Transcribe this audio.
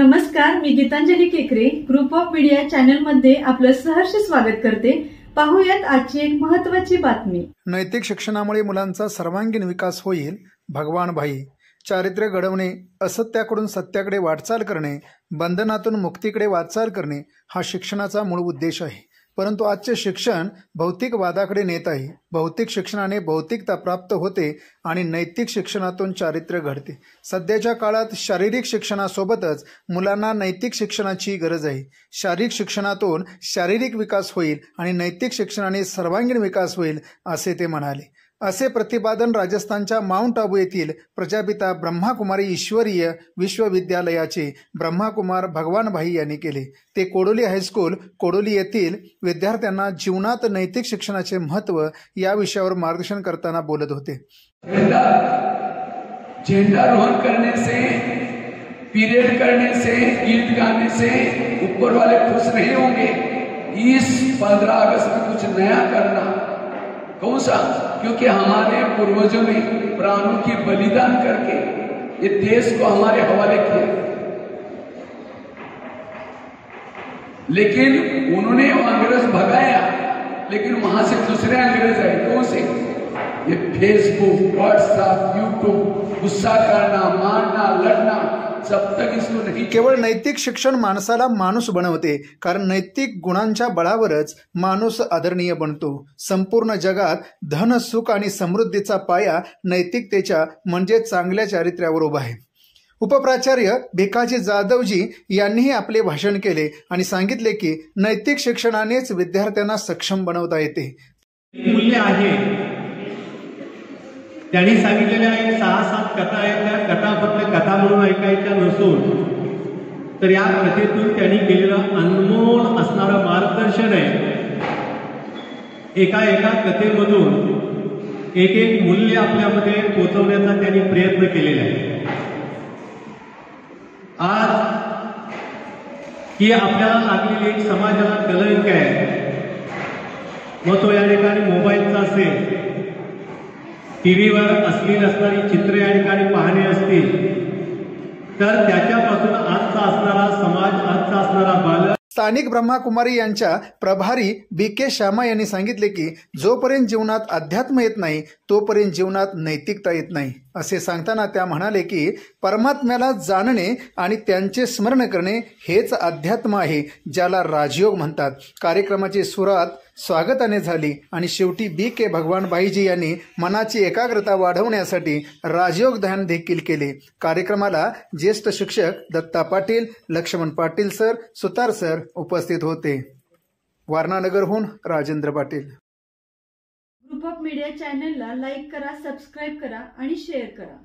नमस्कार, मी गीतांजली केकरे group of media channel मध्ये आपलं सहर्ष स्वागत करते। पाहूयात आजची एक महत्त्वाची बातमी। नैतिक शिक्षणामुळे मुलांचा सर्वांगीण विकास होईल। भगवान भाई चारित्र्य घडवणे, असत्याकडून सत्याकडे वाटचाल करणे, बंधनातून मुक्तीकडे वाटचाल करणे हा शिक्षणाचा मूळ उद्देश आहे। परंतु आजचे शिक्षण भौतिकवादाकडे नेत आहे। भौतिक शिक्षणाने भौतिकता प्राप्त होते आणि नैतिक शिक्षणातून चारित्र्य घडते। सध्याच्या काळात शारीरिक शिक्षणासोबतच मुलांना नैतिक शिक्षणाची गरज आहे। शारीरिक शिक्षणातून शारीरिक विकास होईल आणि नैतिक शिक्षणाने सर्वांगीण विकास होईल असे ते म्हणाले। असे प्रतिपादन राजस्थानच्या माउंट आबू येथील प्रजापिता ब्रह्माकुमारी ईश्वरीय विश्वविद्यालयाचे ब्रह्माकुमार भगवान भाई यांनी केले। ते कोडोली हायस्कूल कोडोली येथील विद्यार्थ्यांना जीवनात नैतिक शिक्षणाचे महत्त्व या विषयावर मार्गदर्शन करताना बोलत होते। झंडारोहण करने से, पीरियड करने से, गीत गाने से ऊपर वाले खुश नहीं होंगे। इस 15 अगस्त में कुछ नया करना। कौन सा? क्योंकि हमारे पूर्वजों ने प्राणों की बलिदान करके ये देश को हमारे हवाले किया, लेकिन उन्होंने वो अंग्रेज भगाया, लेकिन वहां से दूसरे अंग्रेज आए। कौन से? ये फेसबुक, व्हाट्सएप, यूट्यूब, गुस्सा करना, मारना, लड़ना, जब तक इसको नहीं। केवळ नैतिक शिक्षण माणसाला माणूस बनवते, कारण नैतिक गुणांच्या बळावरच माणूस आदरणीय बनतो। संपूर्ण जगात धन, सुख आणि समृद्धीचा पाया नैतिकतेच्या म्हणजे चांगल्या चारित्र्यावर उभा आहे। उपप्राचार्य भिकाजी जाधवजी यांनीही आपले भाषण केले आणि सांगितले की नैतिक शिक्षणानेच विद्यार्थ्यांना सक्षम बनवता येते। मूल्य आहे त्यांनी सांगितलेल्या 6-7 कथा आहेत। त्या कथा फक्त कथा म्हणून ऐकायच्या नसून तर या कथेतून त्यांनी केलेलं अनमोल असणारं मार्गदर्शन आहे। एका कथेमधून एक मूल्य आपल्यामध्ये पोहोचवण्याचा त्यांनी प्रयत्न केलेला आहे। आज ही आपल्याला लागलेली एक समाजाला कलंक आहे, मग तो या ठिकाणी मोबाईलचा असेल, टीव्हीवर अश्लील असणारी चित्रे या ठिकाणी पाहणे असतील, तर त्याच्यापासून आजचा असणारा समाज, आजचा असणारा बालक। स्थानिक ब्रह्माकुमारी यांच्या प्रभारी BK श्यामा यांनी सांगितले की जोपर्यंत जीवनात अध्यात्म येत नाही तोपर्यंत जीवनात नैतिकता येत नाही असे सांगताना त्या म्हणाले की परमात्म्याला जाणणे आणि त्यांचे स्मरण करणे हेच अध्यात्म आहे, ज्याला राजयोग म्हणतात। कार्यक्रमाची सुरुवात स्वागताने झाली आणि शेवटी BK भगवान भाईजी यांनी मनाची एकाग्रता वाढवण्यासाठी राजयोग ध्यान देखील केले। कार्यक्रमाला ज्येष्ठ शिक्षक दत्ता पाटील, लक्ष्मण पाटील सर, सुतार सर उपस्थित होते। वारणानगरहून Rajendra Patil. Group of media चॅनलला लाईक करा, सबस्क्राईब करा आणि शेअर करा।